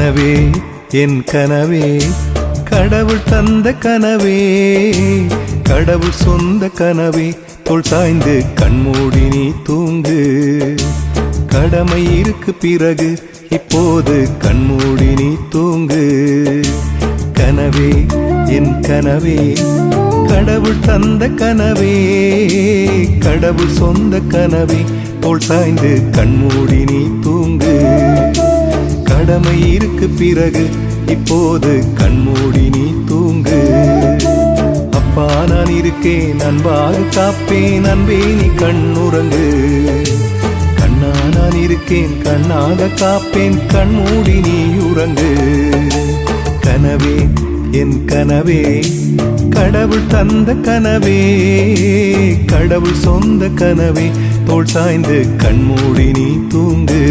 கனவே என் கனவே கடவுள் தந்த கனவே கடவுள் சொந்த கனவே தோள் சாய்ந்து கண்மூடி நீ தூங்கு கடமை இருக்கு பிறகு இப்போது கண்மூடி நீ தூங்கு கனவே என் கனவே கடவுள் தந்த கனவே கடவுள் சொந்த கனவே தோள் சாய்ந்து கண்மூடி நீ தூங்கு கடமை இருக்கு பிறகு இப்போது கண்மூடி நீ தூங்கு அப்பா நான் இருக்கேன் அன்பாக காப்பேன் அன்பே நீ கண்ணுறங்கு கண்ணா நான் இருக்கேன் கண்ணாக காப்பேன் கண்மூடி நீ உறங்கு கனவே என் கனவே கடவுள் தந்த கனவே கடவுள் சொந்த கனவே தோள் சாய்ந்து கண்மூடி நீ தூங்கு